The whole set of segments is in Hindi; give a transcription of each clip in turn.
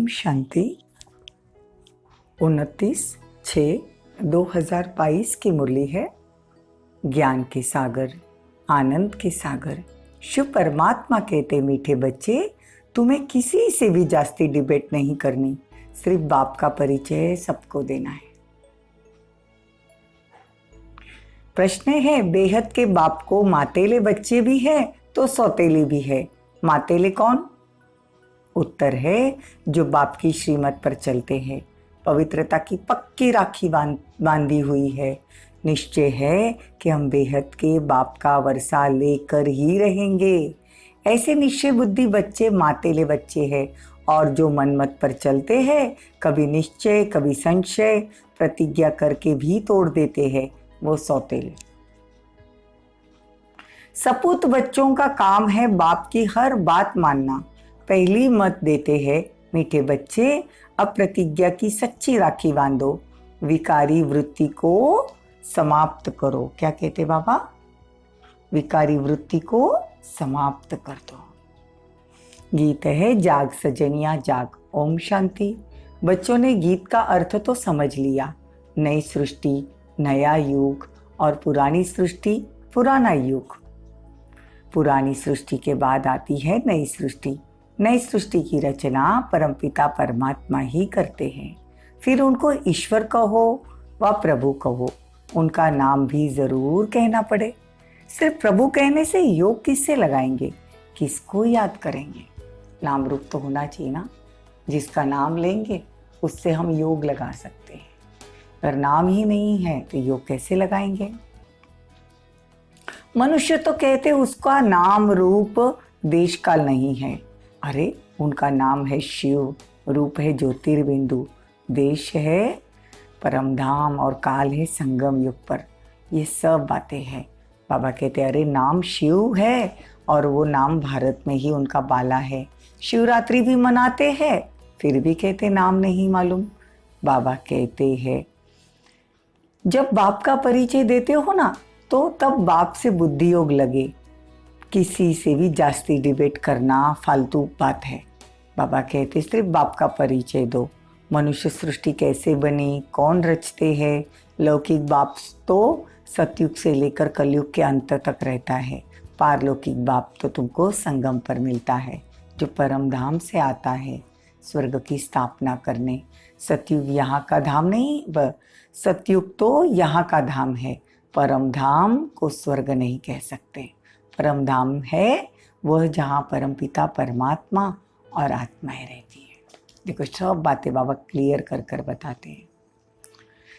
शांति। 29/6/2022 की मुरली है। ज्ञान के सागर, आनंद के सागर। शिव परमात्मा कहते, मीठे बच्चे, तुम्हें किसी से भी जास्ती डिबेट नहीं करनी, सिर्फ बाप का परिचय सबको देना है। प्रश्न है, बेहद के बाप को मातेले बच्चे भी है तो सौतेले भी है। मातेले कौन? उत्तर है, जो बाप की श्रीमत पर चलते हैं, पवित्रता की पक्की राखी बांधी हुई है। निश्चय है कि हम बेहद के बाप का वर्षा लेकर ही रहेंगे। ऐसे निश्चय बुद्धि बच्चे मातेले बच्चे हैं, और जो मनमत पर चलते हैं, कभी निश्चय कभी संशय प्रतिज्ञा करके भी तोड़ देते हैं, वो सौतेले। सपूत बच्चों का काम है बाप की हर बात मानना। पहली मत देते हैं, मीठे बच्चे, अब प्रतिज्ञा की सच्ची राखी बांधो, विकारी वृत्ति को समाप्त करो। क्या कहते बाबा? विकारी वृत्ति को समाप्त कर दो। गीत है, जाग सजनिया जाग। ओम शांति। बच्चों ने गीत का अर्थ तो समझ लिया। नई सृष्टि, नया युग, और पुरानी सृष्टि, पुराना युग। पुरानी सृष्टि के बाद आती है नई सृष्टि। नई सृष्टि की रचना परमपिता परमात्मा ही करते हैं। फिर उनको ईश्वर कहो व प्रभु कहो, उनका नाम भी जरूर कहना पड़े। सिर्फ प्रभु कहने से योग किससे लगाएंगे, किसको याद करेंगे? नाम रूप तो होना चाहिए ना। जिसका नाम लेंगे उससे हम योग लगा सकते हैं। अगर नाम ही नहीं है तो योग कैसे लगाएंगे? मनुष्य तो कहते उसका नाम रूप देश काल नहीं है। अरे, उनका नाम है शिव, रूप है ज्योतिर्बिंदु, देश है परमधाम, और काल है संगम युग पर। ये सब बातें हैं। बाबा कहते, अरे नाम शिव है, और वो नाम भारत में ही उनका बाला है। शिवरात्रि भी मनाते हैं, फिर भी कहते नाम नहीं मालूम। बाबा कहते हैं, जब बाप का परिचय देते हो ना, तो तब बाप से बुद्धि योग लगे। किसी से भी जास्ती डिबेट करना फालतू बात है। बाबा कहते, सिर्फ बाप का परिचय दो। मनुष्य सृष्टि कैसे बनी, कौन रचते हैं, लौकिक बाप तो सतयुग से लेकर कलयुग के अंत तक रहता है। पारलौकिक बाप तो तुमको संगम पर मिलता है, जो परम धाम से आता है स्वर्ग की स्थापना करने। सतयुग यहाँ का धाम नहीं, सतयुग तो यहाँ का धाम है। परम धाम को स्वर्ग नहीं कह सकते। परम धाम है वह जहाँ परम पिता परमात्मा और आत्माएं रहती है। देखो, सब बातें बाबा क्लियर कर कर बताते हैं।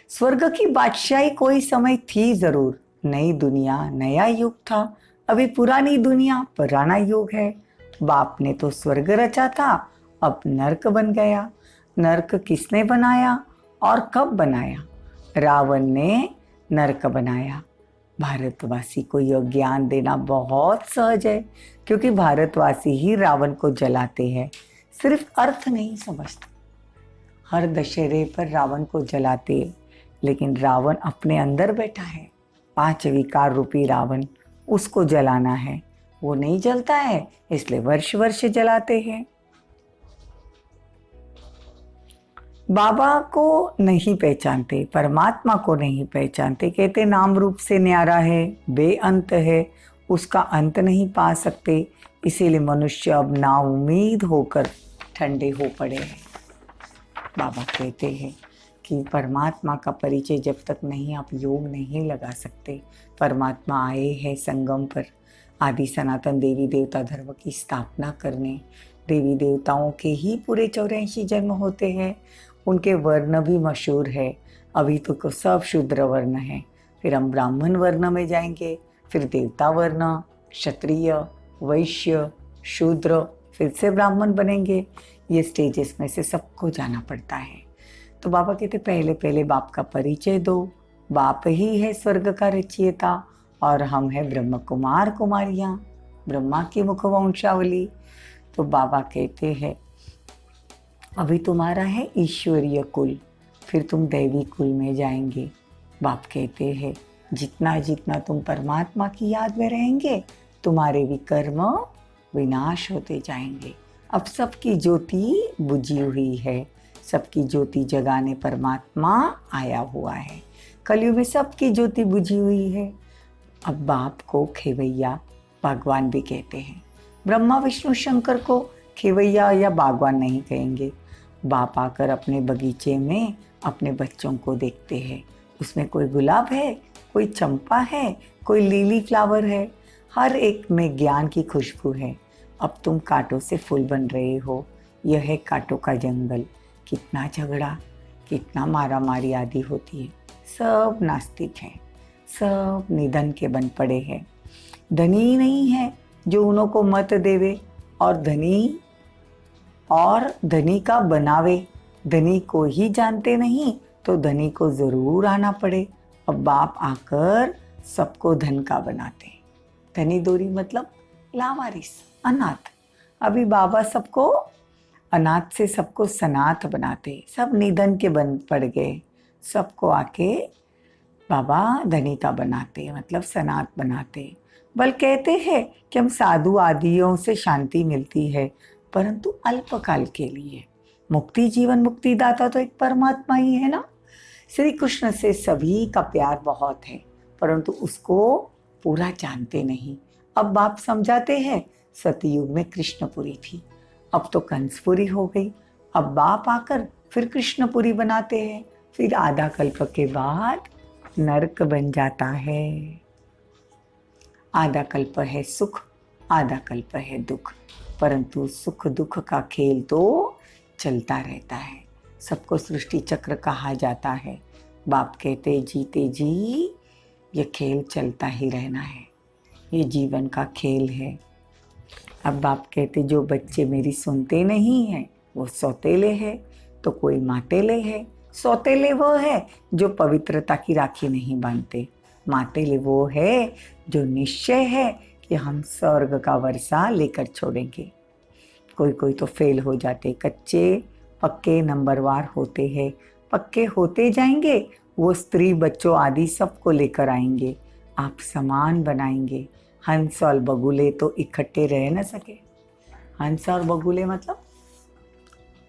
स्वर्ग की बादशाही कोई समय थी जरूर। नई दुनिया, नया युग था। अभी पुरानी दुनिया, पुराना युग है। बाप ने तो स्वर्ग रचा था, अब नर्क बन गया। नर्क किसने बनाया और कब बनाया? रावण ने नर्क बनाया। भारतवासी को यह ज्ञान देना बहुत सहज है, क्योंकि भारतवासी ही रावण को जलाते हैं, सिर्फ अर्थ नहीं समझते। हर दशहरे पर रावण को जलाते, लेकिन रावण अपने अंदर बैठा है। 5 विकार रूपी रावण, उसको जलाना है। वो नहीं जलता है, इसलिए वर्ष वर्ष जलाते हैं। बाबा को नहीं पहचानते, परमात्मा को नहीं पहचानते। कहते नाम रूप से न्यारा है, बेअंत है, उसका अंत नहीं पा सकते। इसीलिए मनुष्य अब नाउम्मीद होकर ठंडे हो पड़े हैं। बाबा कहते हैं कि परमात्मा का परिचय जब तक नहीं, आप योग नहीं लगा सकते। परमात्मा आए हैं संगम पर आदि सनातन देवी देवता धर्म की स्थापना करने। देवी देवताओं के ही पूरे 84 जन्म होते हैं। उनके वर्ण भी मशहूर है। अभी तो सब शूद्र वर्ण है, फिर हम ब्राह्मण वर्ण में जाएंगे, फिर देवता वर्ण, क्षत्रिय, वैश्य, शूद्र, फिर से ब्राह्मण बनेंगे। ये स्टेजेस में से सबको जाना पड़ता है। तो बाबा कहते, पहले पहले बाप का परिचय दो। बाप ही है स्वर्ग का रचयिता, और हम हैं ब्रह्म कुमार कुमारियाँ, ब्रह्मा की मुखवंशावली। तो बाबा कहते हैं, अभी तुम्हारा है ईश्वरीय कुल, फिर तुम दैवी कुल में जाएंगे। बाप कहते हैं, जितना जितना तुम परमात्मा की याद में रहेंगे, तुम्हारे विकर्म विनाश होते जाएंगे। अब सबकी ज्योति बुझी हुई है, सबकी ज्योति जगाने परमात्मा आया हुआ है। कलयुग में सबकी ज्योति बुझी हुई है। अब बाप को खेवैया भगवान भी कहते हैं। ब्रह्मा विष्णु शंकर को खेवैया या बागवान नहीं कहेंगे। बाप आकर अपने बगीचे में अपने बच्चों को देखते हैं। उसमें कोई गुलाब है, कोई चंपा है, कोई लीली फ्लावर है, हर एक में ज्ञान की खुशबू है। अब तुम कांटों से फूल बन रहे हो। यह है कांटों का जंगल। कितना झगड़ा, कितना मारा मारी आदि होती है। सब नास्तिक हैं, सब निधन के बन पड़े हैं। धनी नहीं है जो उन्हों को मत देवे, और धनी का बनावे। धनी को ही जानते नहीं तो धनी को जरूर आना पड़े। अब बाप आकर सबको धन का बनाते हैं। धनी दोरी मतलब लावारिस, अनाथ। अभी बाबा सबको अनाथ से सबको सनाथ बनाते। सब निधन के बन पड़ गए, सबको आके बाबा धनी का बनाते, मतलब सनाथ बनाते। बल कहते हैं कि हम साधु आदियों से शांति मिलती है, परंतु अल्पकाल के लिए। मुक्ति, जीवन मुक्ति दाता तो एक परमात्मा ही है ना। श्री कृष्ण से सभी का प्यार बहुत है, परंतु उसको पूरा जानते नहीं। अब बाप समझाते हैं, सतयुग में कृष्णपुरी थी, अब तो कंसपुरी हो गई। अब बाप आकर फिर कृष्णपुरी बनाते हैं। फिर आधा कल्प के बाद नरक बन जाता है। आधा कल्प है सुख, आधा कल्प है दुख, परंतु सुख दुख का खेल तो चलता रहता है। सबको सृष्टि चक्र कहा जाता है। बाप कहते जीते जी ये खेल चलता ही रहना है, ये जीवन का खेल है। अब बाप कहते जो बच्चे मेरी सुनते नहीं हैं वो सौतेले हैं, तो कोई मातेले है। सौतेले वो है जो पवित्रता की राखी नहीं बांधते। मातेले वो है जो निश्चय है कि हम स्वर्ग का वर्षा लेकर छोड़ेंगे। कोई कोई तो फेल हो जाते, कच्चे पक्के नंबरवार होते हैं। पक्के होते जाएंगे, वो स्त्री बच्चों आदि सबको लेकर आएंगे, आप समान बनाएंगे। हंस और बगुले तो इकट्ठे रह न सके। हंस और बगुले मतलब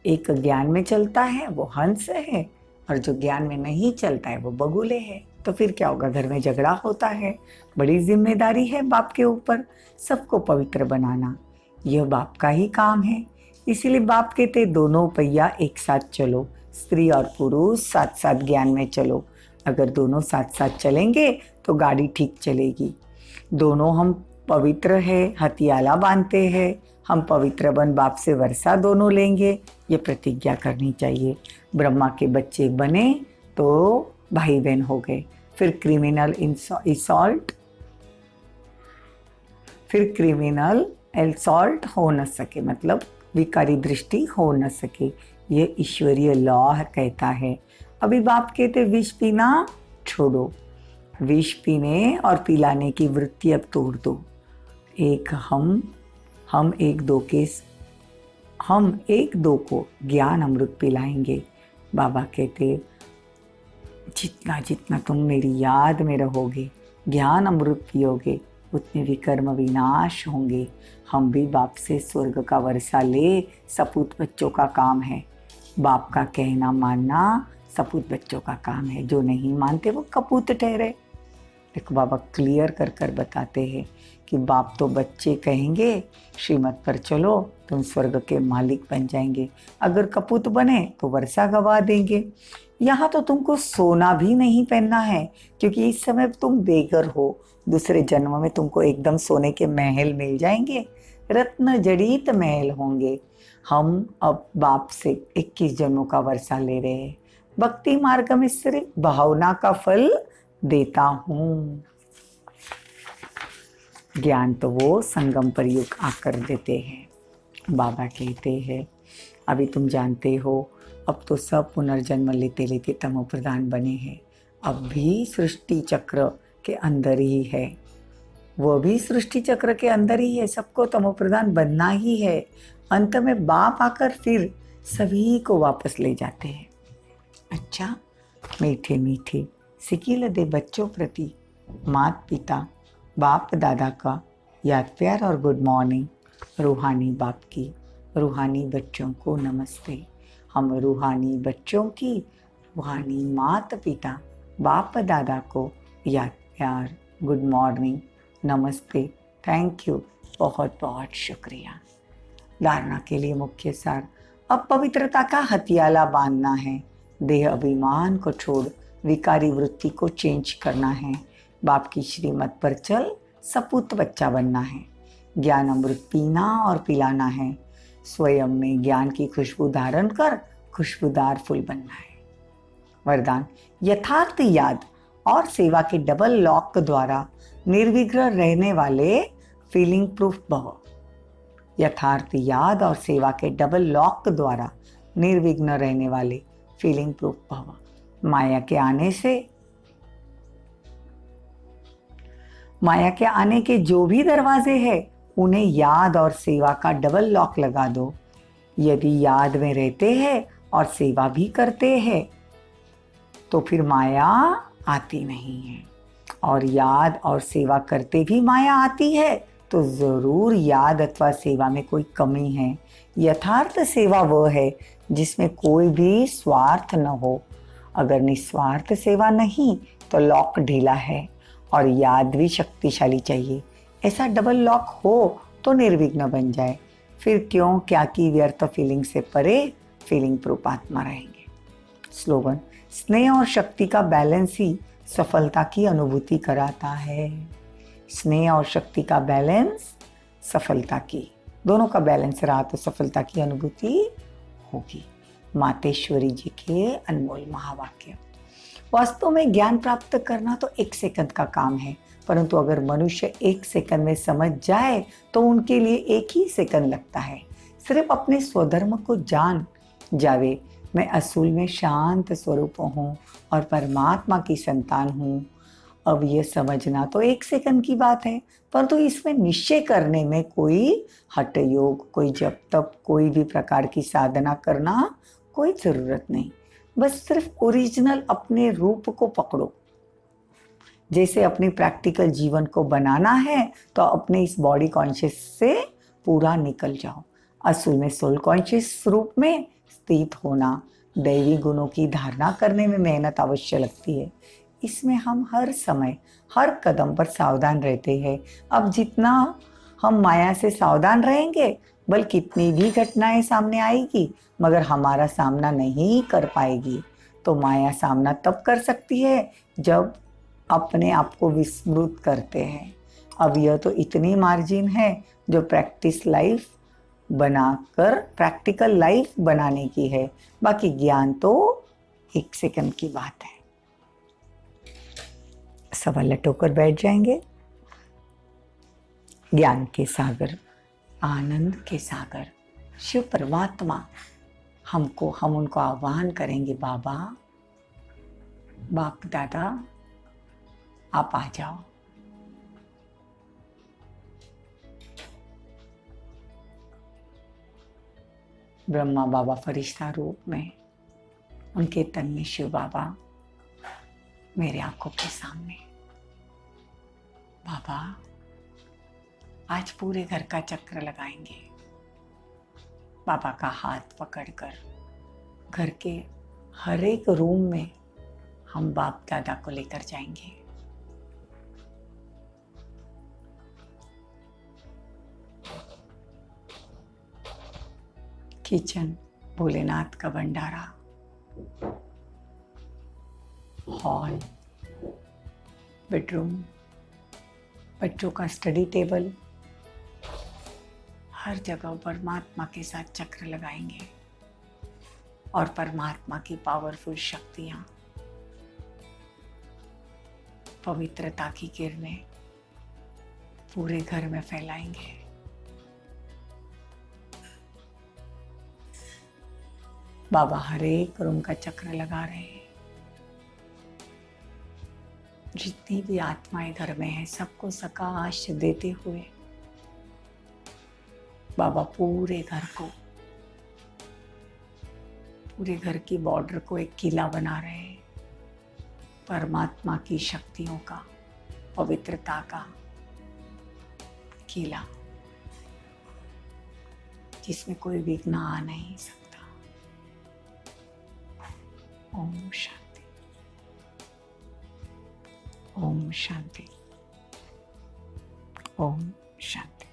एक ज्ञान में चलता है वो हंस है, और जो ज्ञान में नहीं चलता है वो बगुले है। तो फिर क्या होगा, घर में झगड़ा होता है। बड़ी जिम्मेदारी है बाप के ऊपर सबको पवित्र बनाना, यह बाप का ही काम है। इसीलिए बाप कहते दोनों पहिया एक साथ चलो, स्त्री और पुरुष साथ साथ ज्ञान में चलो। अगर दोनों साथ साथ चलेंगे तो गाड़ी ठीक चलेगी। दोनों हम पवित्र है, हथियाला बांधते हैं, हम पवित्र बन बाप से वर्षा दोनों लेंगे, ये प्रतिज्ञा करनी चाहिए। ब्रह्मा के बच्चे बने तो भाई बहन हो गए। फिर क्रिमिनल असॉल्ट हो न सके, मतलब विकारी दृष्टि हो न सके, ये ईश्वरीय लॉ कहता है। अभी बाप कहते विष पीना छोड़ो, विष पीने और पिलाने की वृत्ति अब तोड़ दो। हम एक दो को ज्ञान अमृत पिलाएंगे। बाबा कहते जितना जितना तुम मेरी याद में रहोगे, ज्ञान अमृत पियोगे, उतने विकर्म विनाश होंगे। हम भी बाप से स्वर्ग का वर्षा ले, सपूत बच्चों का काम है। बाप का कहना मानना सपूत बच्चों का काम है, जो नहीं मानते वो कपूत ठहरे। देखो बाबा क्लियर कर कर बताते हैं कि बाप तो बच्चे कहेंगे श्रीमत पर चलो तुम स्वर्ग के मालिक बन जाएंगे, अगर कपूत बने तो वर्षा गवा देंगे। यहाँ तो तुमको सोना भी नहीं पहनना है, क्योंकि इस समय तुम बेघर हो। दूसरे जन्म में तुमको एकदम सोने के महल मिल जाएंगे, रत्न जड़ित महल होंगे। हम अब बाप से 21 जन्मों का वर्षा ले रहे हैं। भक्ति मार्ग में सिर्फ भावना का फल देता हूँ, ज्ञान तो वो संगम पर युग आकर देते हैं। बाबा कहते हैं अभी तुम जानते हो, अब तो सब पुनर्जन्म लेते लेते तमो प्रधान बने हैं। अब भी सृष्टि चक्र के अंदर ही है, वो भी सृष्टि चक्र के अंदर ही है, सबको तमो प्रधान बनना ही है। अंत में बाप आकर फिर सभी को वापस ले जाते हैं। अच्छा, मीठे मीठे सिकील दे बच्चों प्रति माता पिता बाप दादा का याद प्यार और गुड मॉर्निंग रूहानी बाप की। रूहानी बच्चों को नमस्ते। हम रूहानी बच्चों की रूहानी माता पिता बाप दादा को याद प्यार, गुड मॉर्निंग, नमस्ते, थैंक यू, बहुत बहुत शुक्रिया। धारणा के लिए मुख्य सार, अब पवित्रता का हथियाला बांधना है। देह अभिमान को छोड़ विकारी वृत्ति को चेंज करना है। बाप की श्रीमत पर चल सपूत बच्चा बनना है। ज्ञान अमृत पीना और पिलाना है। स्वयं में ज्ञान की खुशबू धारण कर खुशबूदार फूल बनना है। वरदान, यथार्थ याद और सेवा के डबल लॉक द्वारा निर्विघ्न रहने वाले फीलिंग प्रूफ भव। यथार्थ याद और सेवा के डबल लॉक द्वारा निर्विघ्न रहने वाले फीलिंग प्रूफ भव। माया के आने के जो भी दरवाजे हैं उन्हें याद और सेवा का डबल लॉक लगा दो। यदि याद में रहते हैं और सेवा भी करते हैं तो फिर माया आती नहीं है, और याद और सेवा करते भी माया आती है तो जरूर याद अथवा सेवा में कोई कमी है। यथार्थ सेवा वह है जिसमें कोई भी स्वार्थ न हो। अगर निस्वार्थ सेवा नहीं तो लॉक ढीला है, और याद भी शक्तिशाली चाहिए। ऐसा डबल लॉक हो तो निर्विघ्न बन जाए। फिर क्यों क्या की व्यर्थ फीलिंग से परे फीलिंग प्रूफ आत्मा रहेंगे। स्लोगन, स्नेह और शक्ति का बैलेंस ही सफलता की अनुभूति कराता है। स्नेह और शक्ति का बैलेंस सफलता की, दोनों का बैलेंस रहा तो सफलता की अनुभूति होगी। मातेश्वरी जी के अनमोल महावाक्य। वास्तव में ज्ञान प्राप्त करना तो 1 सेकंड का काम है, परंतु अगर मनुष्य 1 सेकंड में समझ जाए तो उनके लिए 1 ही सेकंड लगता है। सिर्फ अपने स्वधर्म को जान जावे, मैं असूल में शांत स्वरूप हूँ और परमात्मा की संतान हूँ। अब यह समझना तो 1 सेकंड की बात है, परंतु इसमें निश्चय करने में कोई हठ योग, कोई जप तप, कोई भी प्रकार की साधना करना कोई जरूरत नहीं। बस सिर्फ ओरिजिनल अपने रूप को पकड़ो। जैसे अपने प्रैक्टिकल जीवन को बनाना है तो अपने इस बॉडी कॉन्शियस से पूरा निकल जाओ। असूल में सोल कॉन्शियस रूप में स्थित होना, दैवी गुणों की धारणा करने में मेहनत अवश्य लगती है। इसमें हम हर समय हर कदम पर सावधान रहते हैं। अब जितना हम माया से सावधान रहेंगे, बल कितनी भी घटनाएं सामने आएगी मगर हमारा सामना नहीं कर पाएगी। तो माया सामना तब कर सकती है जब अपने आप को विस्मृत करते हैं। अब यह तो इतनी मार्जिन है जो प्रैक्टिकल लाइफ बनाने की है। बाकी ज्ञान तो 1 सेकंड की बात है। सवाल लटोकर बैठ जाएंगे। ज्ञान के सागर, आनंद के सागर शिव परमात्मा हम उनको आह्वान करेंगे, बाबा, बाप दादा, आप आ जाओ। ब्रह्मा बाबा फरिश्ता रूप में, उनके तन में शिव बाबा मेरे आंखों के सामने। बाबा आज पूरे घर का चक्र लगाएंगे। बाबा का हाथ पकड़कर घर के हर एक रूम में हम बाप दादा को लेकर जाएंगे। किचन, भोलेनाथ का भंडारा, हॉल, बेडरूम, बच्चों का स्टडी टेबल, हर जगह परमात्मा के साथ चक्र लगाएंगे और परमात्मा की पावरफुल शक्तियां, पवित्रता की किरणें पूरे घर में फैलाएंगे। बाबा हर एक रूम का चक्र लगा रहे हैं। जितनी भी आत्माएं घर में हैं सबको सकाश देते हुए बाबा पूरे घर की बॉर्डर को एक किला बना रहे हैं। परमात्मा की शक्तियों का, पवित्रता का किला, जिसमें कोई विघ्न आ नहीं सकता। ओम शांति, ओम शांति, ओम शांति।